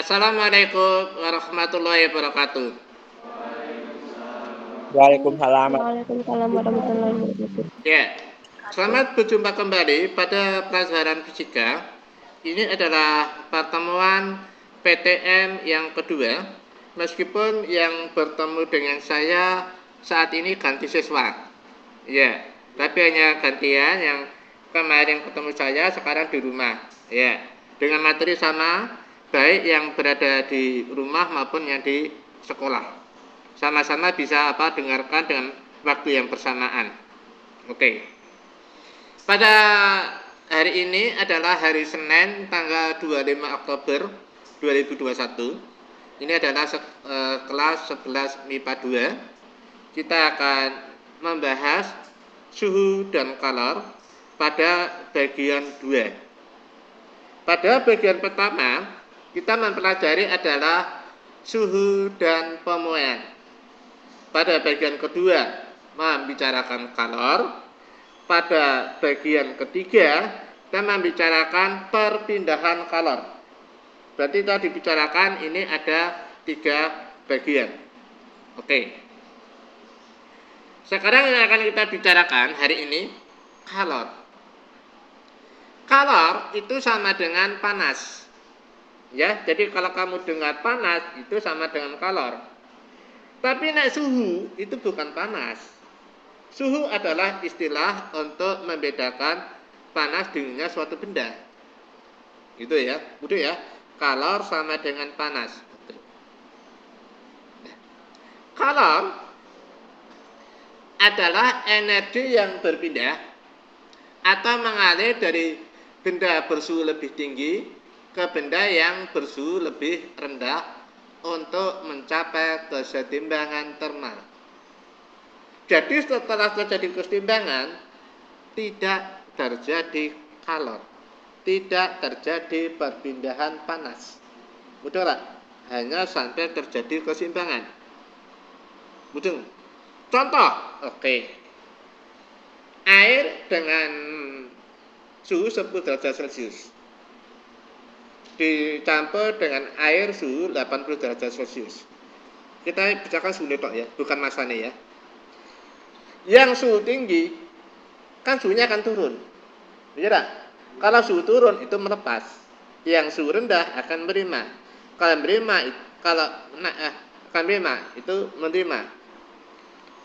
Assalamualaikum warahmatullahi wabarakatuh. Waalaikumsalam. Waalaikumsalam warahmatullahi wabarakatuh. Ya, selamat berjumpa kembali pada pelajaran fisika. Ini adalah pertemuan PTM yang kedua. Meskipun yang bertemu dengan saya saat ini ganti siswa. Ya, tapi hanya gantian yang kemarin ketemu saya sekarang di rumah. Ya, dengan materi sama, baik yang berada di rumah maupun yang di sekolah. Sama-sama bisa dengarkan dengan waktu yang bersamaan. Oke. Pada hari ini adalah hari Senin tanggal 25 Oktober 2021. Ini adalah kelas 11 MIPA 2. Kita akan membahas suhu dan kalor pada bagian 2. Pada bagian pertama, kita mempelajari adalah suhu dan pemuaian. Pada bagian kedua, membicarakan kalor. Pada bagian ketiga, kita membicarakan perpindahan kalor. Berarti kita dibicarakan ini ada 3 bagian. Oke. Sekarang yang akan kita bicarakan hari ini, kalor. Kalor itu sama dengan panas. Ya, jadi kalau kamu dengar panas, itu sama dengan kalor. Tapi suhu itu bukan panas. Suhu adalah istilah untuk membedakan panas dinginnya suatu benda. Gitu ya, mudah ya. Kalor sama dengan panas. Kalor adalah energi yang berpindah atau mengalir dari benda bersuhu lebih tinggi ke benda yang bersuhu lebih rendah untuk mencapai kesetimbangan termal. Jadi setelah terjadi kesetimbangan, tidak terjadi kalor, tidak terjadi perpindahan panas. Betul tak? Hanya sampai terjadi keseimbangan. Betul. Contoh, oke. Air dengan suhu 10 derajat Celcius dicampur dengan air suhu 80 derajat Celcius. Kita bicarakan suhu netok ya, bukan masanya ya. Yang suhu tinggi, kan suhunya akan turun. Benar? Kalau suhu turun itu melepas. Yang suhu rendah akan menerima. Akan menerima itu menerima.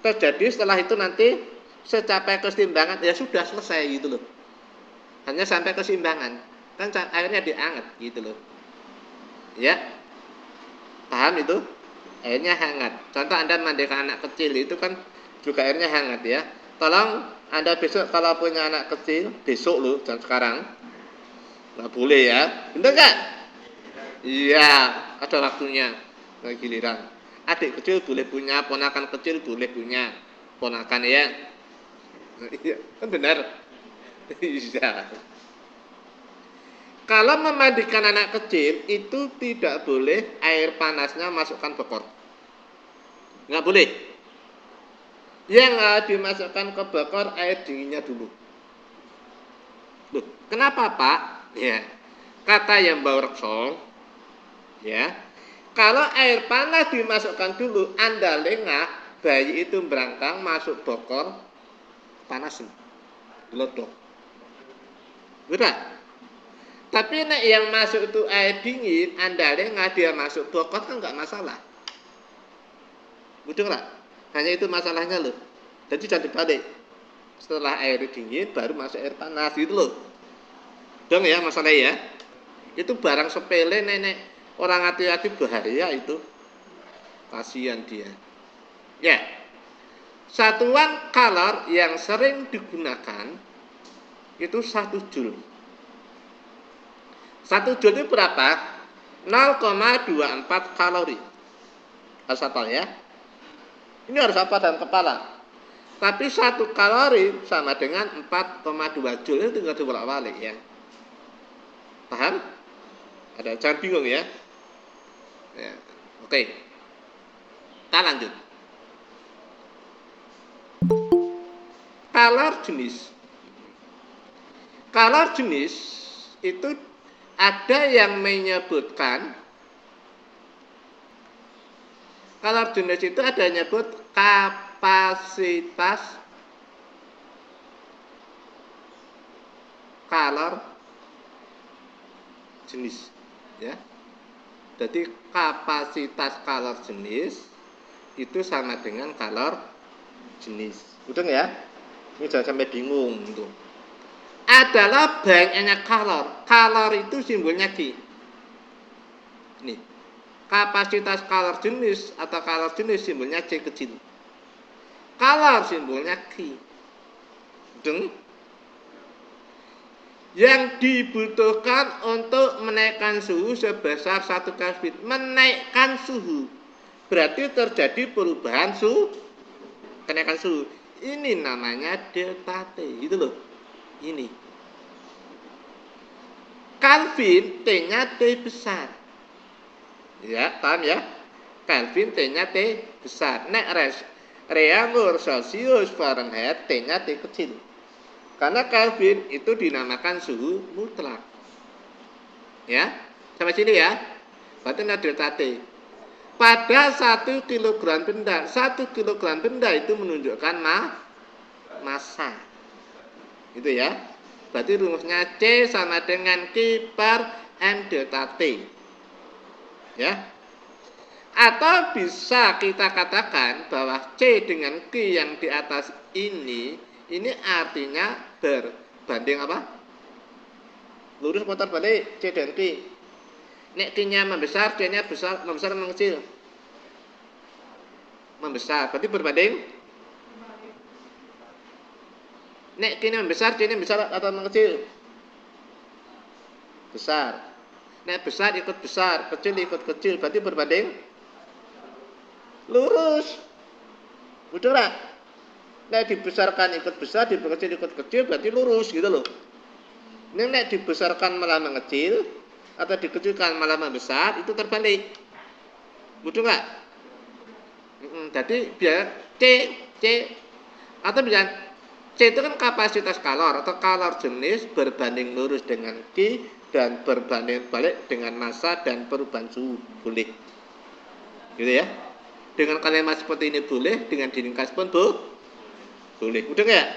Terjadi setelah itu nanti secapai keseimbangan, ya sudah selesai gitu loh. Hanya sampai keseimbangan. Kan airnya dianget gitu loh. Ya. Paham itu? Airnya hangat. Contoh Anda mandikan anak kecil itu kan juga airnya hangat ya. Tolong Anda besok kalau punya anak kecil, besok loh, jangan sekarang. Nggak boleh ya. Bener nggak? Iya, ada waktunya. Giliran. Adik kecil boleh punya, ponakan kecil boleh punya. Ponakan ya. Iya, kan benar. Iya. Kalau memandikan anak kecil itu tidak boleh air panasnya masukkan bekor. Nggak boleh. Yang dimasukkan ke bekor air dinginnya dulu. Loh, kenapa Pak? Ya, kata yang Mbak Rekso, ya, kalau air panas dimasukkan dulu, Anda lengah, bayi itu berangkang masuk bekor, panasin, gelodok. Benar? Tapi yang masuk itu air dingin, Anda lengah dia masuk bokor kan nggak masalah. Betul nggak? Hanya itu masalahnya loh. Jadi jangan dibalik. Setelah air dingin baru masuk air panas gitu loh. Dong ya masalahnya ya. Itu barang sepele nenek orang hati-hati bahaya itu. Kasihan dia. Ya. Satuan kalor yang sering digunakan itu 1 joule. 1 joule itu berapa? 0,24 kalori. Harus hafal ya. Ini harus hafal dalam kepala. Tapi 1 kalori sama dengan 4,2 joule. Itu tinggal dibolak-balik ya. Paham? Ada jangan bingung ya. Ya. Oke. Kita lanjut. Kalor jenis itu ada yang menyebutkan Kalor jenis itu ada nyebut kapasitas kalor jenis, ya. Jadi kapasitas kalor jenis itu sama dengan kalor jenis. Udah ya? Ini jangan sampai bingung tuh. Adalah banyaknya kalor. Kalor itu simbolnya Q. Nih. Kapasitas kalor jenis atau kalor jenis simbolnya C kecil. Kalor simbolnya Q. Deng. Yang dibutuhkan untuk menaikkan suhu sebesar 1 Kelvin. Menaikkan suhu berarti terjadi perubahan suhu, kenaikan suhu. Ini namanya delta T, gitu loh. Ini Kelvin T-nya T besar. Ya, paham ya? Kelvin T-nya T besar. Nek reaumur Celsius Fahrenheit T-nya T kecil. Karena Kelvin itu dinamakan suhu mutlak. Ya, sampai sini ya. Berarti ada delta T. Pada 1 kg benda, 1 kg benda itu menunjukkan massa. Gitu ya. Berarti rumusnya C sama dengan Q per M delta T. Ya. Atau bisa kita katakan bahwa C dengan Q yang di atas ini artinya berbanding apa? Lurus putar balik C dan Q. Nek Q-nya membesar, C-nya besar, membesar mengecil. Membesar, berarti berbanding. Nek Q-nya membesar, C-nya besar atau mengecil? Besar. Nek besar ikut besar, kecil ikut kecil, berarti berbanding lurus. Udah lah. Nek dibesarkan ikut besar, dibekecil ikut kecil, berarti lurus gitu loh. Nek dibesarkan malah mengecil atau dikecilkan malah membesar, itu terbalik. Betul nggak? Jadi biar C atau biar C itu kan kapasitas kalor atau kalor jenis berbanding lurus dengan Q dan berbanding balik dengan massa dan perubahan suhu. Boleh. Gitu ya. Dengan kalimat seperti ini boleh, dengan diringkas pun boleh. Udah nggak?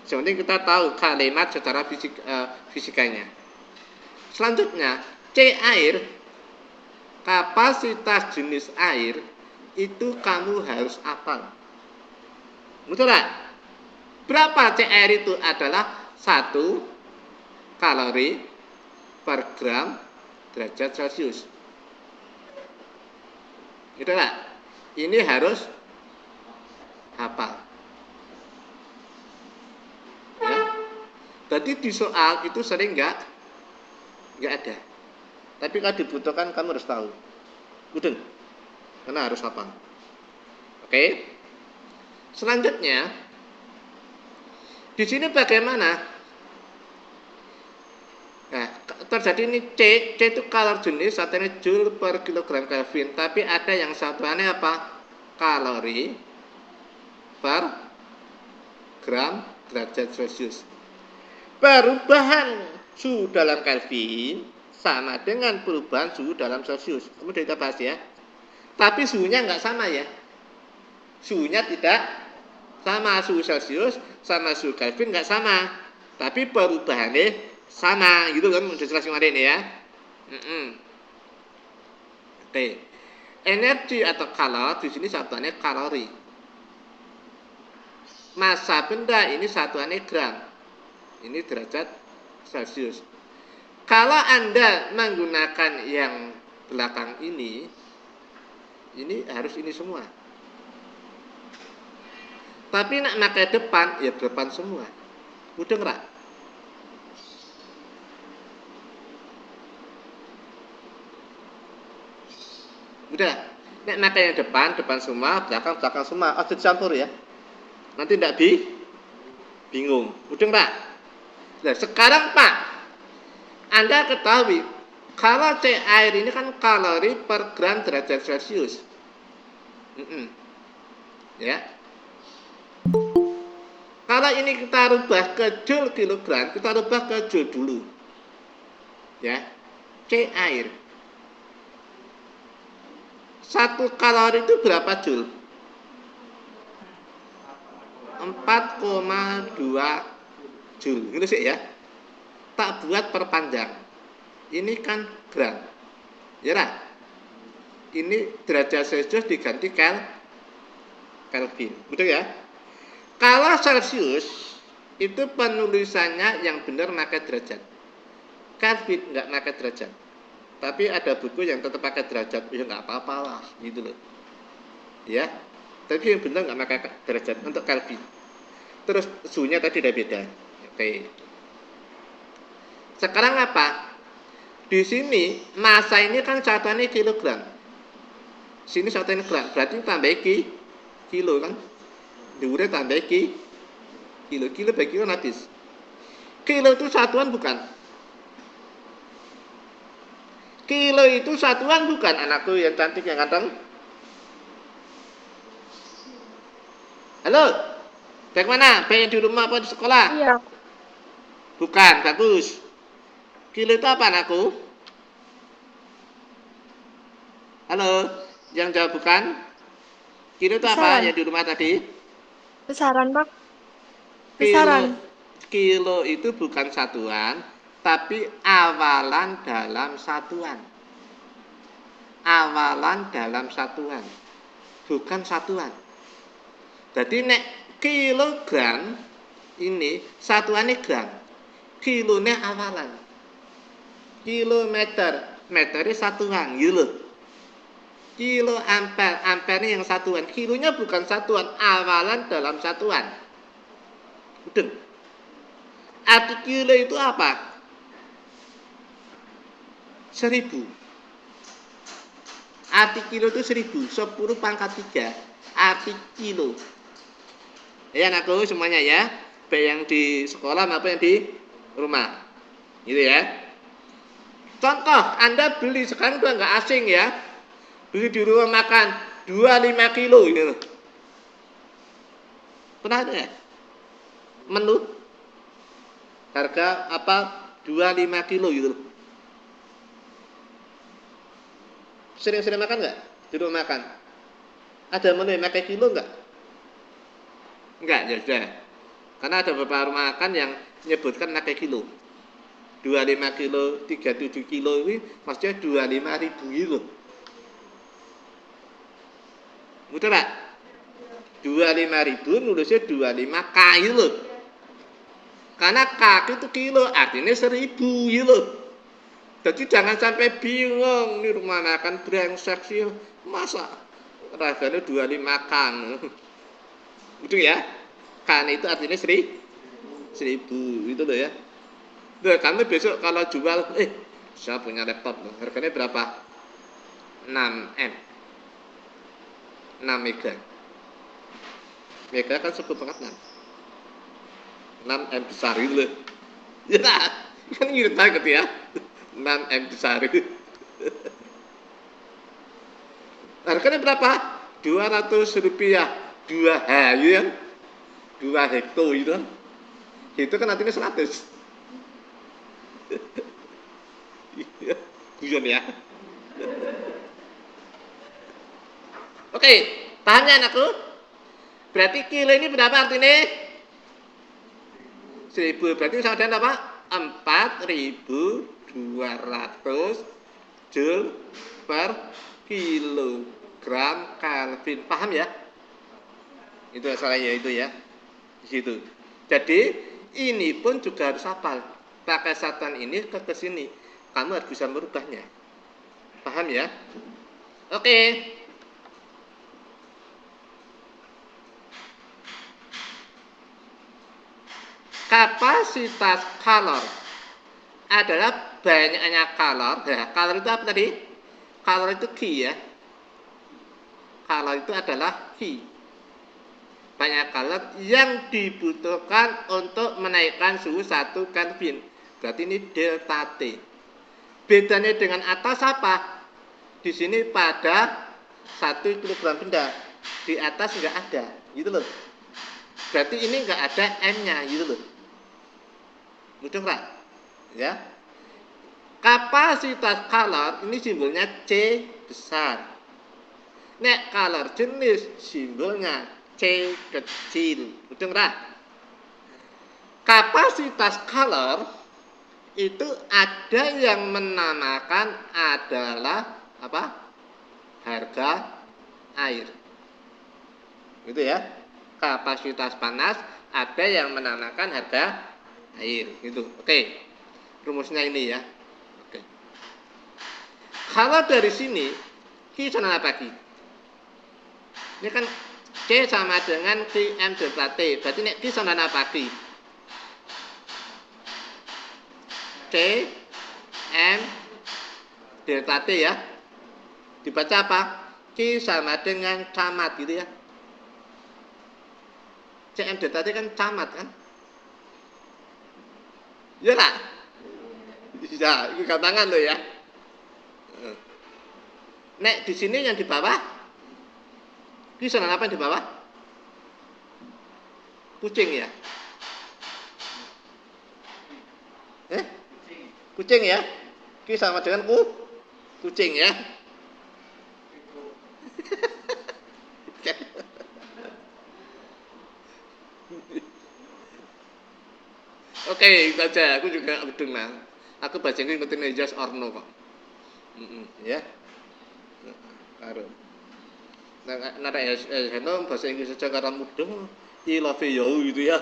Sebenarnya kita tahu kalimat secara fisikanya. Selanjutnya, C air, kapasitas jenis air itu kamu harus hafal. Betul nggak? Berapa C air itu adalah 1 kalori per gram derajat Celcius. Gitu nggak? Ini harus hafal. Ya. Jadi di soal itu sering nggak ada. Tapi kalau dibutuhkan kamu harus tahu. Udah. Karena harus hafal. Oke. Selanjutnya, di sini bagaimana? Nah, terjadi ini C itu kalor jenis, satunya joule per kilogram Kelvin. Tapi ada yang satuannya apa? Kalori per gram derajat Celcius. Perubahan suhu dalam Kelvin sama dengan perubahan suhu dalam Celcius. Kemudian kita bahas ya. Tapi suhunya nggak sama ya. Suhunya tidak sama, suhu Celcius sama suhu Kelvin nggak sama. Tapi perubahannya sama, gitu kan? Udah jelas kemarin ya. Oke. Energi atau kalor di sini satuannya kalori. Massa benda ini satuannya gram. Ini derajat Celcius. Kalau Anda menggunakan yang belakang ini harus ini semua. Tapi nak pakai depan, ya depan semua. Udah nggak? Udah. Nak pakai yang depan semua, belakang semua. Harus dicampur ya. Nanti tidak bingung. Udah nggak? Nah, sekarang Pak, Anda ketahui kalau C air ini kan kalori per gram derajat Celcius. Ya. Kalau ini kita rubah ke joule kilogram, kita rubah ke joule dulu. Ya. C air 1 kalori itu berapa Joule? 4,2 Joule. Gitu sih ya. Tak buat perpanjang. Ini kan gram. Ya lah. Ini derajat Celcius diganti Kelvin. Betul ya? Kalau Celsius itu penulisannya yang benar pakai derajat. Kelvin nggak pakai derajat. Tapi ada buku yang tetap pakai derajat. Ya nggak apa-apa lah, gitu loh. Ya. Tapi yang benar nggak pakai derajat untuk Kelvin. Terus suhunya tadi udah beda. Oke. Sekarang apa? Di sini massa ini kan satuannya kilogram. Sini satuannya gram. Berarti tambah kilo kan? Diure tambah kilo. Kilo bagi kilo habis. Kilo itu satuan bukan? Kilo itu satuan bukan, anakku yang cantik yang ganteng? Halo? Bagaimana? Pengen di rumah apa di sekolah? Iya. Bukan, bagus. Kilo itu apa anakku? Halo? Yang jawab bukan? Kilo itu apa Besaran. yang di rumah tadi? Besaran, Pak. Kilo, Besaran. kilo itu bukan satuan, tapi awalan dalam satuan. Awalan dalam satuan, bukan satuan. Jadi nek kilogram ini satuannya gram, kilonya awalan. Kilometer, meternya satuan, gitu. Kilo ampere, ampere yang satuan, kilonya bukan satuan, awalan dalam satuan. Betul. Arti kilo itu apa? 1000. Arti kilo itu 1000, 10 pangkat 3. Arti kilo. Ya anakku semuanya ya, baik yang di sekolah maupun yang di rumah. Gitu ya. Contoh, Anda beli sekarang udah nggak asing ya. Beli di rumah makan 25 kilo gitu. Pernah ada ya? Menu harga apa 25 kilo gitu. Sering-sering makan nggak di rumah makan? Ada menu yang pakai kilo nggak? Enggak, ya sudah. Karena ada beberapa rumah makan yang menyebutkan pakai kilo. 25 kilo, 37 kilo ini maksudnya 25.000 gitu. Betul Pak? 25.000 nulisnya 25 K gitu. Karena K itu kilo, artinya 1000 gitu. Jadi jangan sampai bingung nih rumah makan brengsek sih. Masa rasanya 25 K. Betul ya? K itu artinya 1000 itu loh ya. Nah, kami besok kalau jual, saya punya laptop loh. Harganya berapa? 6M. 6 mega. Mega kan 10/6. 6M besar gitu loh. Ya, kan ngirit banget ya. 6M besar. Harganya berapa? 200 rupiah. 2 hayu ya. 2 hekto itu kan. Itu kan artinya 100. Guyon ya. Oke, paham ya anakku? Berarti kilo ini berapa artinya? 1000. Berarti sama dengan apa? 4200 Joule per kilogram Kelvin. Paham ya? Itu asalnya itu ya. Di situ. Jadi ini pun juga harus hafal. Pakai satuan ini ke sini. Kamu harus bisa merubahnya. Paham ya? Oke. Kapasitas kalor adalah banyaknya kalor. Ya, kalor itu apa tadi? Kalor itu Ki ya. Kalor itu adalah Ki. Banyak kalor yang dibutuhkan untuk menaikkan suhu 1 Kelvin. Berarti ini delta T. Bedanya dengan atas apa? Di sini pada 1 kilogram benda. Di atas nggak ada, gitu loh. Berarti ini nggak ada M-nya, gitu loh. Mudah nggak? Ya. Kapasitas kalor ini simbolnya C besar. Nek color jenis simbolnya C kecil. Betul ora? Kapasitas color itu ada yang menamakan adalah apa? Harga air. Gitu ya. Kapasitas panas ada yang menamakan harga air gitu. Oke. Rumusnya ini ya. Oke. Kalau dari sini Q sama apa Q? Ini kan C sama dengan Qm delta T. Berarti nek Q sama apa Q? C M delta T ya. Dibaca apa? Q sama dengan camat gitu ya. Cm delta T kan camat kan? Ya lah. Bisa, ini gampangan loh ya. Nek di sini yang di bawah, Q sama apa yang di bawah? Kucing ya. Kucing ya. Q sama dengan kucing ya. Oke, itu aja. Aku juga gedeng lah. Aku baca ini ngerti just or no kok. Ya. Karo. Nada Heno bahasa Inggris saja karena mudeng. I love you gitu ya.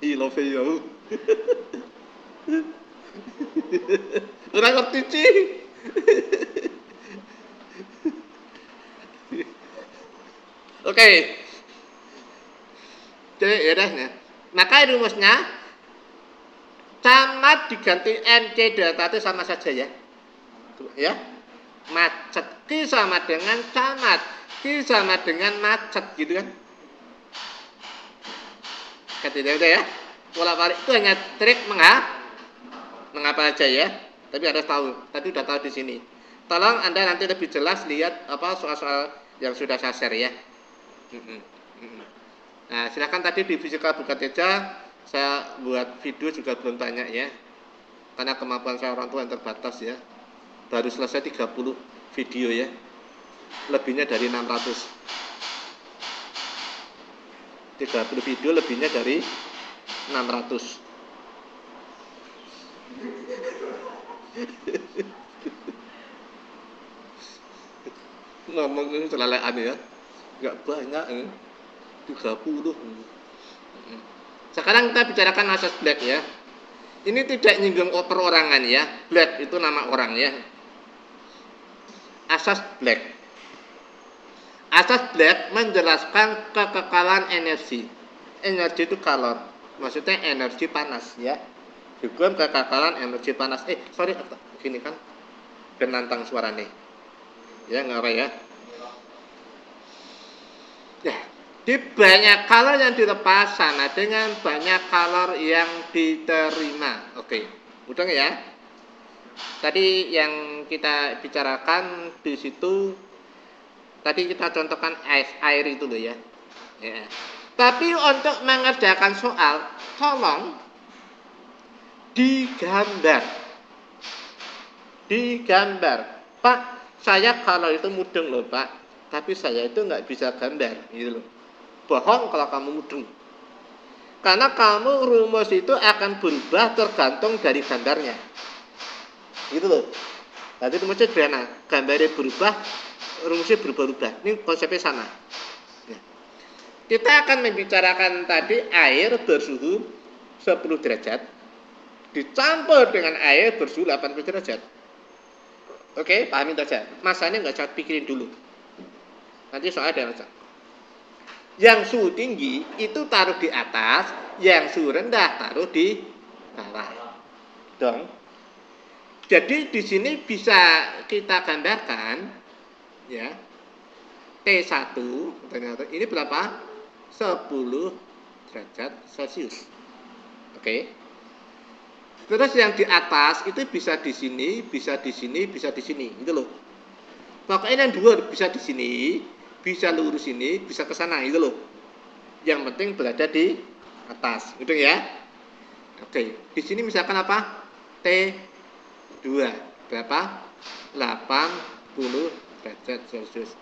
I love you. Ora ngerti sih. Oke. Jadi ya dah. Maka rumusnya camat diganti NC delta T sama saja ya. Ya. Macet Q sama dengan camat. Q sama dengan macet gitu kan. Ketiga udah ya. Bolak-balik itu hanya trik mengapa aja ya. Tapi harus tahu. Tadi udah tahu di sini. Tolong Anda nanti lebih jelas lihat apa soal-soal yang sudah saya share ya. Nah, silakan tadi di Fisika Bukateja saya buat video juga belum banyak ya. Karena kemampuan saya orang tua yang terbatas ya. Baru selesai 30 video ya. Lebihnya dari 600. 30 video lebihnya dari 600. Ngomong ini celalean ya. Enggak banyak ya. 30. Sekarang kita bicarakan asas Black ya. Ini tidak nyinggung perorangan ya. Black itu nama orang ya. Asas Black. Asas Black menjelaskan kekekalan energi. Energi itu kalor. Maksudnya energi panas ya. Hukum kekekalan energi panas. Gini kan. Penantang suara nih. Ya, ngare ya. Ya, di banyak kalor yang dilepas sama dengan banyak kalor yang diterima. Oke, mudah ya. Tadi yang kita bicarakan di situ, tadi kita contohkan air itu loh ya. Ya. Tapi untuk mengerjakan soal, tolong digambar. Pak, saya kalau itu mudeng loh Pak, tapi saya itu nggak bisa gambar, gitu loh. Bohong kalau kamu mudeng. Karena kamu rumus itu akan berubah tergantung dari gambarnya. Gitu loh. Nanti rumusnya sederhana, gambarnya berubah, rumusnya berubah-ubah. Ini konsepnya sama. Ya. Kita akan membicarakan tadi air bersuhu 10 derajat dicampur dengan air bersuhu 80 derajat. Oke, pahamin saja. Masanya nggak usah pikirin dulu. Nanti soalnya ada macam. Yang suhu tinggi itu taruh di atas, yang suhu rendah taruh di bawah. Dong. Jadi di sini bisa kita gambarkan ya. T1 ternyata ini berapa? 10 derajat Celcius. Oke. Terus yang di atas itu bisa di sini, bisa di sini, bisa di sini, gitu loh. Pokoknya yang dua bisa di sini, bisa lurus ini, bisa ke sana, gitu loh. Yang penting berada di atas, gitu ya. Oke, di sini misalkan apa? T2 berapa? 80 derajat Celcius.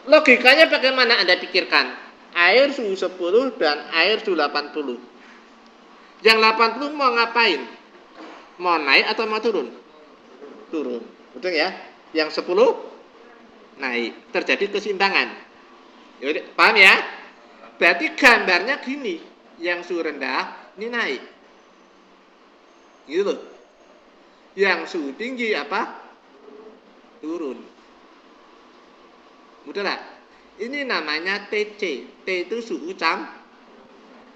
Logikanya bagaimana Anda pikirkan? Air suhu 10 dan air suhu 80. Yang 80 mau ngapain? Mau naik atau mau turun? Turun. Betul ya? Yang 10 naik. Terjadi keseimbangan. Paham ya? Berarti gambarnya gini. Yang suhu rendah ini naik. Gitu loh. Yang suhu tinggi apa? Turun. Mudah lah. Ini namanya TC. T itu suhu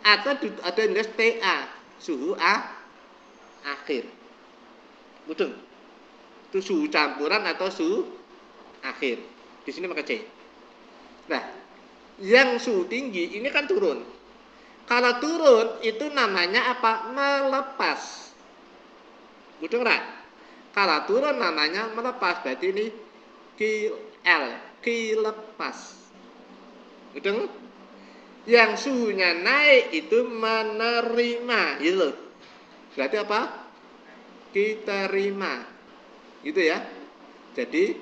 atau ada yang nulis TA, suhu akhir. Betul. Itu suhu campuran atau suhu akhir. Di sini pakai C. Nah, yang suhu tinggi ini kan turun. Kalau turun itu namanya apa? Melepas. Betul enggak? Kalau turun namanya melepas. Berarti ini QL, lepas. Betul? Yang suhunya naik itu menerima, gitu loh. Berarti apa? Diterima. Gitu ya. Jadi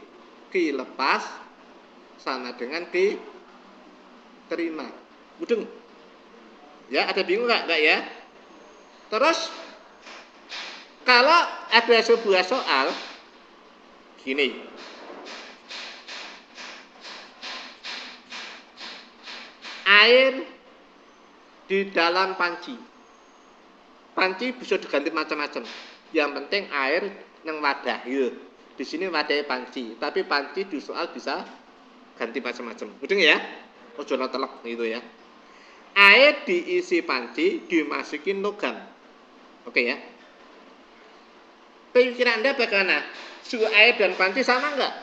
lepas sama dengan diterima. Mudeng? Ya, ada bingung enggak ya? Terus kalau ada sebuah soal gini. Air di dalam panci. Panci bisa diganti macam-macam. Yang penting air yang wadah, gitu. Di sini wadahnya panci, tapi panci di soal bisa ganti macam-macam. Betul ya? Ojo telek gitu ya. Air diisi panci, dimasukin logam. Oke ya. Pikiran Anda bagaimana? Suhu air dan panci sama enggak?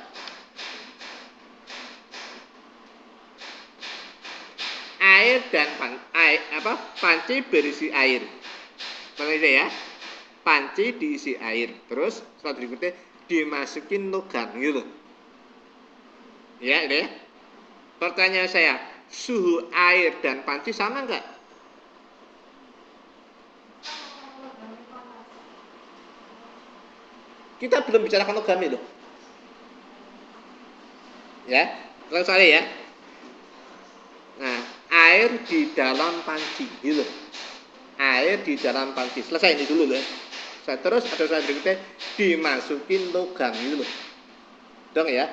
Air dan panci berisi air. Paham ya? Panci diisi air. Terus setelah berikutnya dimasukin logam gitu. Ya, ini ya. Pertanyaan saya, suhu air dan panci sama enggak? Kita belum bicarakan logam itu. Ya, langsung ya. Nah, air di dalam panci gitu. Air di dalam panci. Selesai ini dulu loh. Saya terus ada saya berikutnya dimasukin logam gitu loh. Dong ya.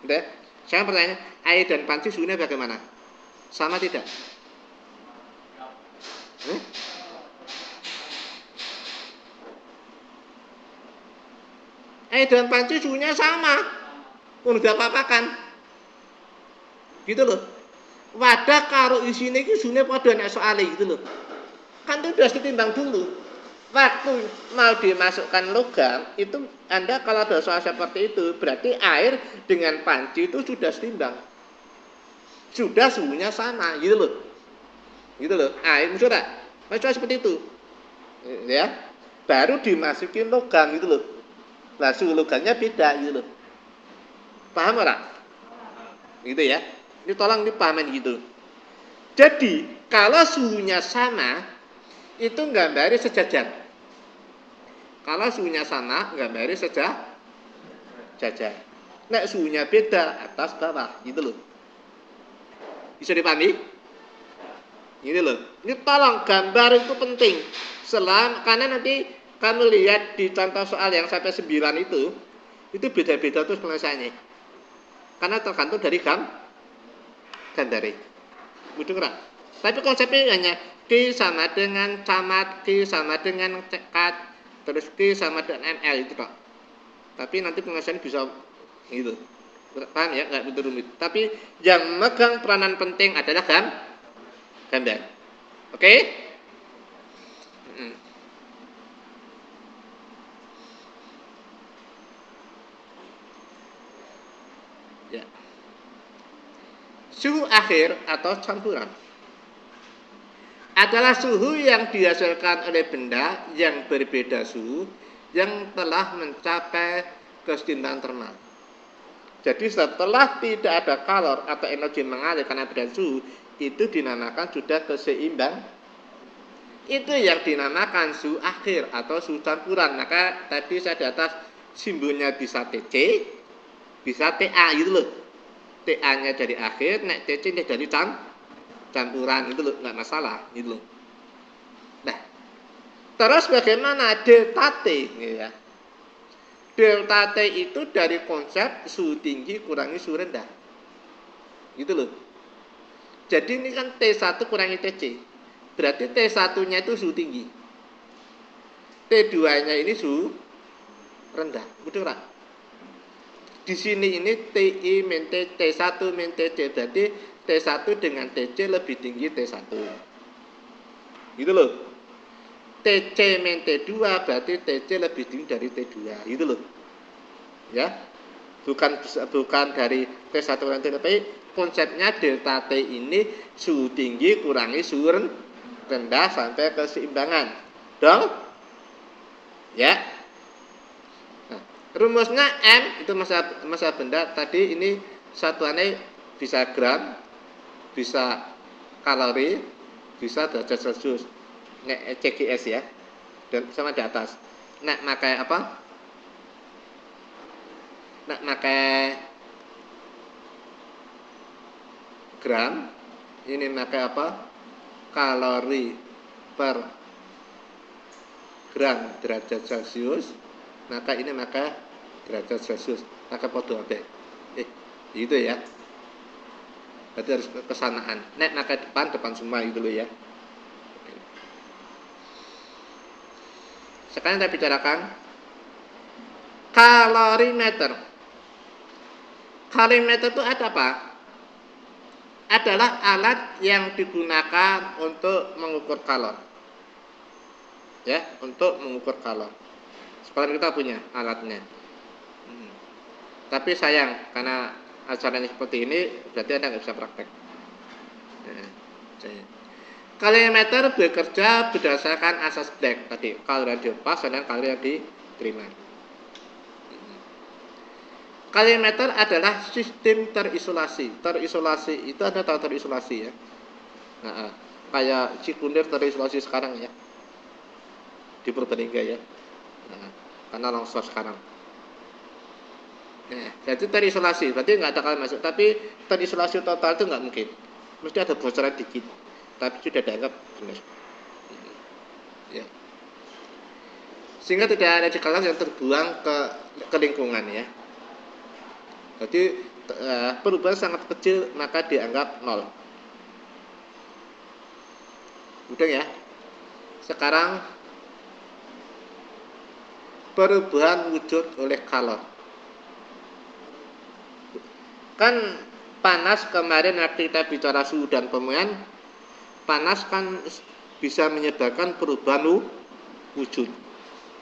Udah. Saya pertanyaan, air dan panci suhunya bagaimana? Sama tidak? Air dan panci suhunya sama. Udah apa-apakan. Gitu loh. Wadah karo isine iki suhunya padha nek soal gitu loh. Kan itu sudah ditimbang dulu. Waktu mau dimasukkan logam, itu Anda kalau ada soal seperti itu, berarti air dengan panci itu sudah setimbang. Sudah suhunya sama, gitu loh. Gitu loh. Air sudah. Maksudnya seperti itu. Ya. Baru dimasukin logam gitu loh. Nah, suhu logamnya beda gitu loh. Paham enggak? Gitu ya. Ini tolong dipahamin gitu. Jadi, kalau suhunya sama, itu gambari sejajar. Kalau suhunya sama, gambari sejajar. Nek suhunya beda, atas bawah, gitu loh. Bisa dipahami? Gitu loh. Ini tolong gambar itu penting. Karena nanti kamu lihat di contoh soal yang sampai 9 itu beda-beda terus penyelesaiannya. Karena tergantung dari gambare. Mudah enggak? Tapi konsepnya hanya Q sama dengan camat, Q sama dengan cekat, terus Q sama dengan ML itu kok. Tapi nanti penyelesaian bisa gitu. Paham ya? Enggak begitu rumit. Tapi yang megang peranan penting adalah gambar. Oke? Ya. Suhu akhir atau campuran adalah suhu yang dihasilkan oleh benda yang berbeda suhu yang telah mencapai kesetimbangan termal. Jadi setelah tidak ada kalor atau energi mengalir karena beda suhu, itu dinamakan sudah keseimbang. Itu yang dinamakan suhu akhir atau suhu campuran. Maka tadi saya di atas simbolnya bisa TC, bisa TA gitu loh. TA-nya dari akhir, nek TC-nya dari campuran itu loh, nggak masalah gitu loh. Nah, terus bagaimana delta T gitu ya? Delta T itu dari konsep suhu tinggi kurangi suhu rendah. Gitu loh. Jadi ini kan T1 kurangi TC. Berarti T1-nya itu suhu tinggi. T2-nya ini suhu rendah. Betul tak? Di sini ini TI min T1 min TC. Berarti T1 dengan TC lebih tinggi T1. Gitu loh. TC min T2 berarti TC lebih tinggi dari T2. Gitu loh. Ya. Bukan dari T1 kurangi T2, tapi konsepnya delta T ini suhu tinggi kurangi suhu rendah sampai keseimbangan. Dong? Ya. Nah, rumusnya M itu massa benda tadi ini satuannya bisa gram, bisa kalori, bisa derajat Celcius. Nek CGS ya. Dan sama di atas. Nek pakai apa? Nek pakai gram, ini pakai apa? Kalori per gram derajat Celcius, maka ini maka derajat Celcius, maka podo abe. Gitu ya. Berarti harus kesanaan. Nek maka depan semua itu loh ya. Sekarang kita bicarakan kalorimeter. Kalorimeter itu ada apa? Adalah alat yang digunakan untuk mengukur kalor. Ya, untuk mengukur kalor. Sekolah kita punya alatnya. Tapi sayang, karena acaranya seperti ini, berarti Anda nggak bisa praktek. Kalorimeter bekerja berdasarkan asas Black tadi, kalori yang dilepas dan kalori yang diterima. Kalorimeter adalah sistem terisolasi. Terisolasi itu Anda tahu terisolasi ya. Nah, kayak Cikunir terisolasi sekarang ya. Di Purbalingga ya. Nah, karena longsor sekarang. Nah, jadi terisolasi, berarti nggak ada kalori masuk. Tapi terisolasi total itu nggak mungkin. Mesti ada bocoran dikit. Tapi sudah dianggap benar. Ya. Sehingga tidak ada kalori yang terbuang ke lingkungan ya. Jadi perubahan sangat kecil maka dianggap nol. Udah ya. Sekarang perubahan wujud oleh kalor. Kan panas kemarin waktu kita bicara suhu dan pemulihan, panas kan bisa menyebabkan perubahan wujud.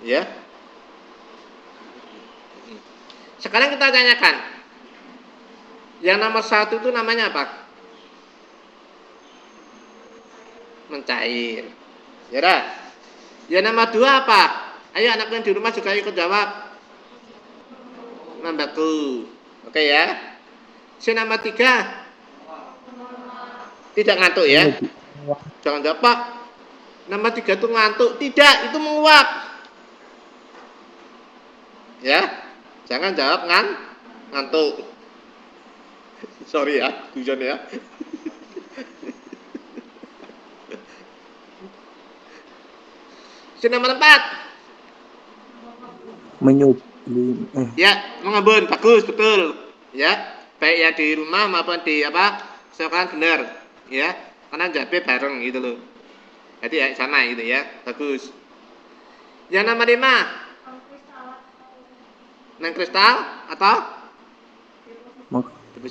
Ya. Sekarang kita tanyakan. Yang nomor 1 itu namanya apa? Mencair. Ya dah. Yang nomor 2 apa? Ayo anak yang di rumah juga ikut jawab. Membeku. Oke ya. Si nomor 3 tidak ngantuk ya. Jangan jawab Pak. Nomor 3 itu ngantuk. Tidak, itu menguap. Ya. Jangan jawab ngantuk. Sorry ya, hujan ya. Si nomor 4 menyublim ya, mengembun, bagus, betul. Ya, baik yang di rumah maupun di sekolah benar. Ya, karena jabe bareng gitu loh. Jadi ya sama gitu ya, bagus. Yang nomor 5 nang kristal atau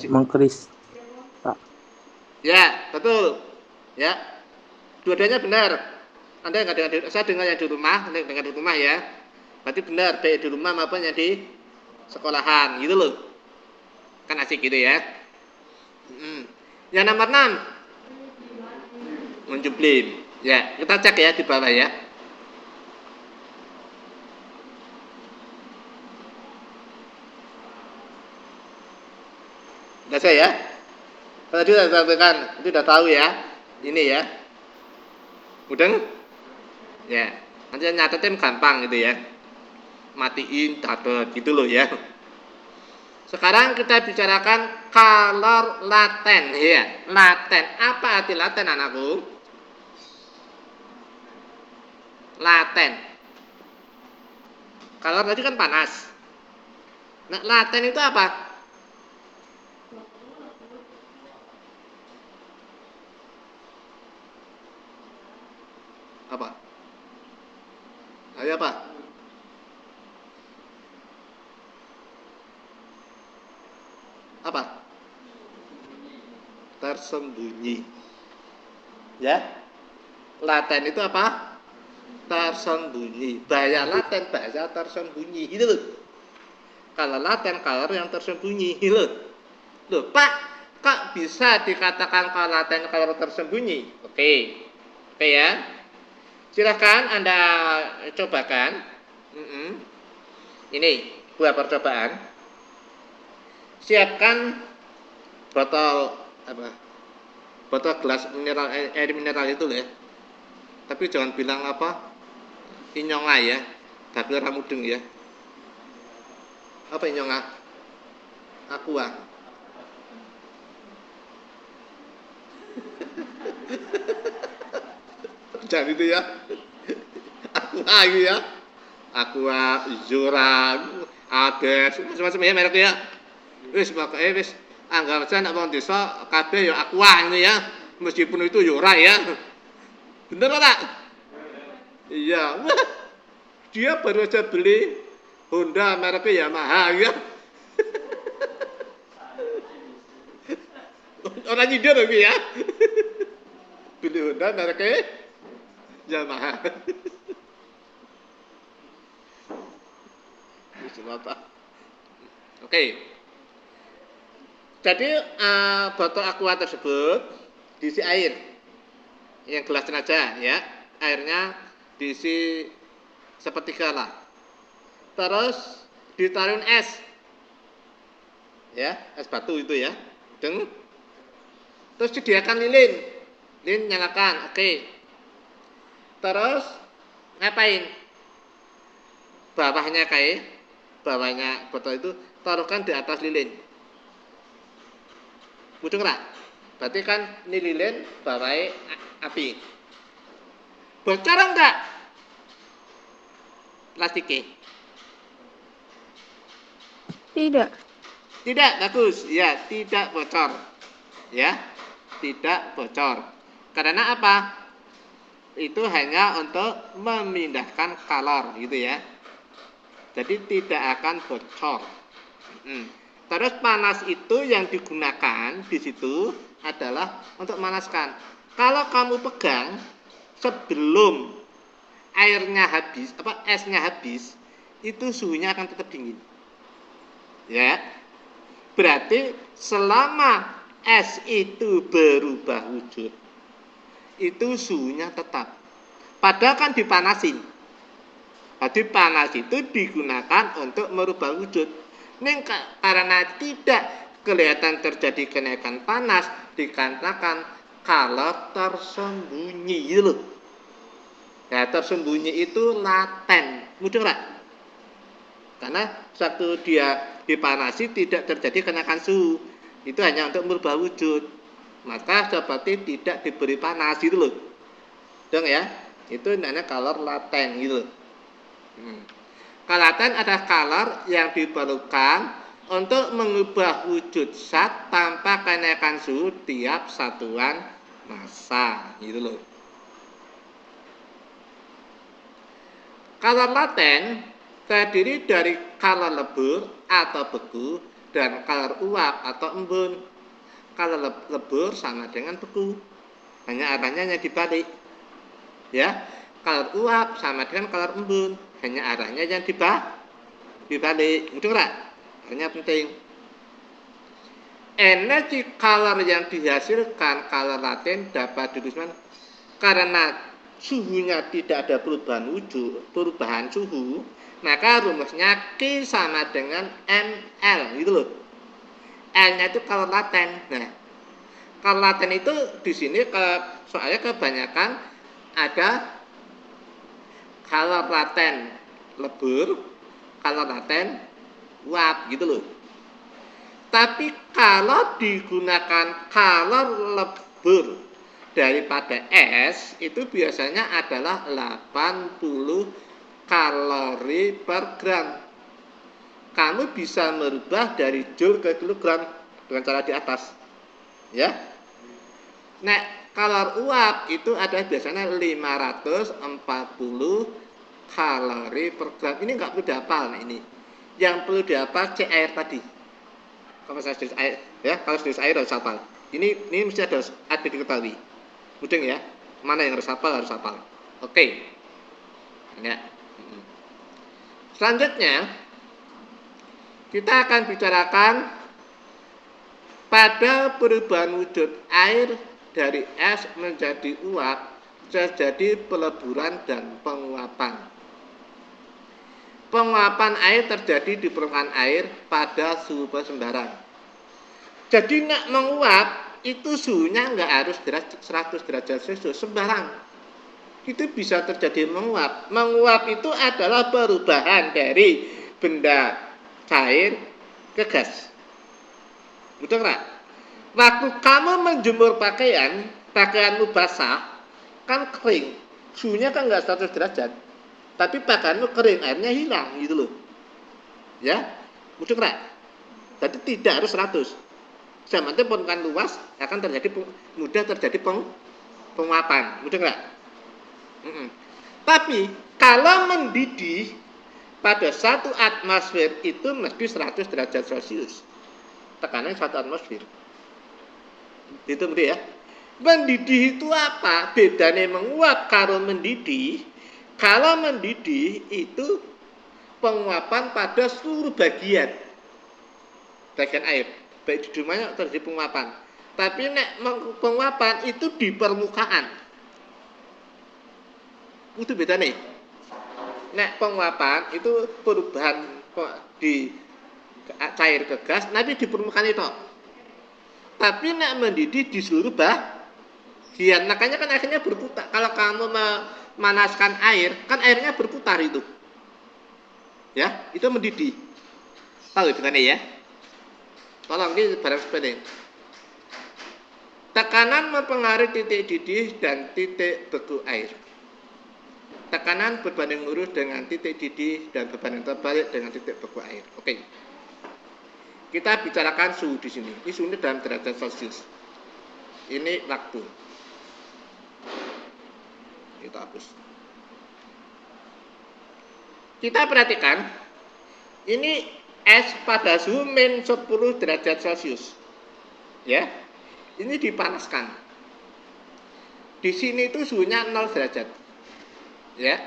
mengkrista. Ya, betul. Ya, dua-duanya benar. Anda nggak dengar, saya dengar yang di rumah, dengar di rumah ya. Berarti benar, baik di rumah maupun yang di sekolahan, gitu loh. Kan asik gitu ya. Yang nomor 6 menjublim. Ya, kita cek ya di bawah ya. Udah saya ya. Tadi sudah sampaikan, itu udah tahu ya. Ini ya. Mudeng? Ya. Nanti nyatetin gampang gitu ya. Matiin, catet gitu loh ya. Sekarang kita bicarakan color laten, ya. Laten. Apa arti laten, anakku? Laten. Color tadi kan panas. Nah, laten itu apa? Apa? Ayo apa? Apa? Tersembunyi. Ya. Laten itu apa? Tersembunyi. Bahasa laten, bahasa tersembunyi. Gitu loh. Kalau laten, color yang tersembunyi. Gitu loh. Loh, Pak, kok bisa dikatakan kalau laten color tersembunyi? Oke. Oke ya. Silahkan Anda cobakan. Ini buah percobaan. Siapkan botol apa? Botol gelas mineral, air mineral itu loh ya. Tapi jangan bilang apa? Inyonga ya. Tapi orang mudeng ya. Apa inyonga? Aqua. Jangan itu ya. Aqua gitu ya. Aqua, Zora, Ades, macam-macam ya mereknya ya. Wis pokoke wis anggap aja nek wong desa kabeh ya Aqua ini ya. Meskipun itu ya ora ya. Bener ora? Iya. Wah, dia baru aja beli Honda mereknya Yamaha ya. Orang nyindir lagi ya. Beli Honda mereknya Yamaha. Oke. Jadi botol aqua tersebut diisi air. Yang gelas aja ya. Airnya diisi sepertiga lah. Terus ditaruhin es. Ya, es batu itu ya. Terus sediakan lilin. Lilin nyalakan. Oke. Terus ngapain? Bawahnya botol itu taruhkan di atas lilin. Mudeng nggak? Berarti kan ini lilin, bawahnya api. Bocor enggak? Plastiknya? Tidak. Tidak, bagus. Ya, tidak bocor. Ya, tidak bocor. Karena apa? Itu hanya untuk memindahkan kalor, gitu ya. Jadi tidak akan bocor. Terus panas itu yang digunakan di situ adalah untuk memanaskan. Kalau kamu pegang sebelum airnya habis, esnya habis, itu suhunya akan tetap dingin. Ya. Berarti selama es itu berubah wujud, itu suhunya tetap. Padahal kan dipanasin. Jadi panas itu digunakan untuk merubah wujud. Ini karena tidak kelihatan terjadi kenaikan panas, dikatakan kalau tersembunyi gitu loh. Ya, tersembunyi itu laten. Mudah nggak? Karena waktu dia dipanasi tidak terjadi kenaikan suhu. Itu hanya untuk merubah wujud. Maka seperti tidak diberi panas gitu loh. Dong ya? Itu namanya color laten gitu loh. Laten adalah color yang diperlukan untuk mengubah wujud zat tanpa kenaikan suhu tiap satuan massa gitu loh. Color laten terdiri dari color lebur atau beku dan color uap atau embun. Color lebur sama dengan beku, hanya arahnya dibalik. Ya, color uap sama dengan color embun, hanya arahnya yang dibalik. Itu enggak? Artinya penting. Energi color yang dihasilkan color laten dapat dituliskan karena suhunya tidak ada perubahan suhu, maka rumusnya Q sama dengan ml gitu loh. L-nya itu color laten. Nah, color laten itu di sini soalnya kebanyakan ada color laten lebur, color laten uap gitu loh. Tapi kalau digunakan kalor lebur daripada es, itu biasanya adalah 80 kalori per gram. Kamu bisa merubah dari joule ke kilogram dengan cara di atas. Ya. Nek kalor uap itu ada biasanya 540 kalori per gram. Ini nggak perlu dihafal ini. Yang perlu dihafal C air tadi. Kalau saya jenis air, ya, kalau jenis air harus hafal. Ini mesti ada diketahui. Mudeng ya. Mana yang harus hafal. Oke. Ya. Selanjutnya kita akan bicarakan pada perubahan wujud air dari es menjadi uap terjadi peleburan dan penguapan. Penguapan air terjadi di permukaan air pada suhu sembarang. Jadi nak menguap itu suhunya nggak harus 100 derajat Celcius sembarang. Itu bisa terjadi menguap. Menguap itu adalah perubahan dari benda cair ke gas. Betul nggak? Waktu kamu menjemur pakaianmu basah, kan kering. Suhunya kan nggak 100 derajat. Tapi pakaianmu kering, airnya hilang gitu loh. Ya, betul nggak? Jadi tidak harus 100. Sementara permukaan luas akan mudah terjadi penguapan. Betul nggak? Tapi kalau mendidih pada 1 atmosfer itu mesti 100 derajat Celcius. Tekanan 1 atmosfer. Itu ya. Mendidih itu apa? Bedanya menguap kalau mendidih. Kalau mendidih itu penguapan pada seluruh bagian air. Baik di mana terjadi penguapan. Tapi penguapan itu di permukaan. Itu beda nih. Penguapan itu perubahan di cair ke gas, nanti di permukaan itu. Tapi mendidih di seluruh bagian. Makanya kan akhirnya berputar. Kalau kamu memanaskan air, kan airnya berputar itu. Ya, itu mendidih. Tahu itu kan ya? Tolong ini barang sepele. Tekanan mempengaruhi titik didih dan titik beku air. Tekanan berbanding lurus dengan titik didih dan berbanding terbalik dengan titik beku air. Oke. Kita bicarakan suhu di sini. Ini suhu dalam derajat Celcius. Ini waktu. Kita hapus. Kita perhatikan. Ini es pada suhu min 10 derajat Celcius. Ya. Ini dipanaskan. Di sini itu suhunya 0 derajat. Ya.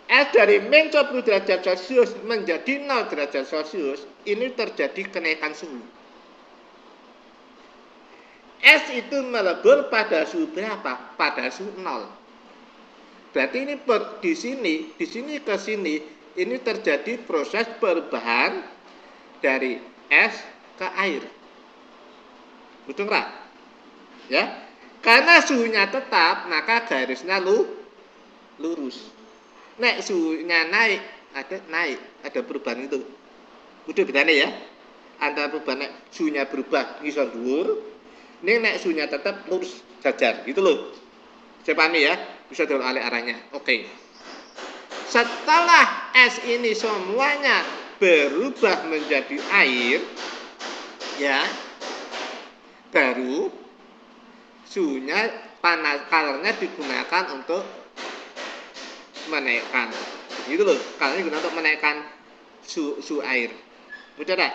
Es dari min 10 derajat Celcius menjadi 0 derajat Celcius, ini terjadi kenaikan suhu. Es itu melebur pada suhu berapa? Pada suhu 0. Berarti ini di sini ke sini, ini terjadi proses perubahan dari es ke air. Betul nggak? Ya, karena suhunya tetap, maka garisnya lurus. Suhunya naik, ada perubahan itu. Udah bedanya ya. Antara perubahan suhunya berubah ngisor dhuwur, ini suhunya tetap lurus jajar, gitu loh. Saya pahami ya, bisa dialih arahnya. Oke. Setelah es ini semuanya berubah menjadi air, ya, baru suhunya kalornya digunakan untuk menaikkan, gitu loh. Kalornya digunakan untuk menaikkan suhu air. Mudah tak?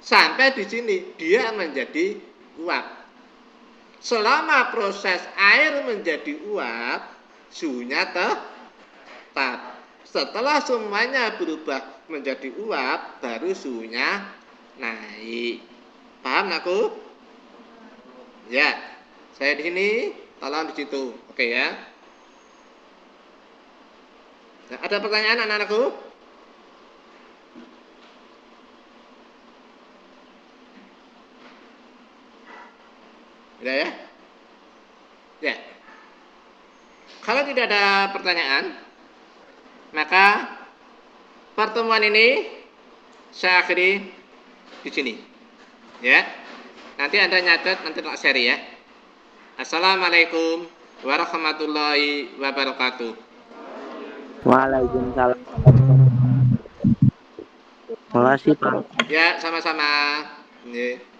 Sampai di sini dia menjadi uap. Selama proses air menjadi uap, suhunya tetap. Setelah semuanya berubah menjadi uap, baru suhunya naik. Paham aku? Ya. Saya di sini, tolong di situ. Oke ya. Nah, ada pertanyaan anak-anakku? Udah ya? Ya. Kalau tidak ada pertanyaan, maka pertemuan ini saya akhiri. di sini. Ya. Nanti Anda nyatet, nanti tak share ya. Assalamualaikum warahmatullahi wabarakatuh. Waalaikumsalam. Makasih Pak. Ya, sama-sama. Nggih.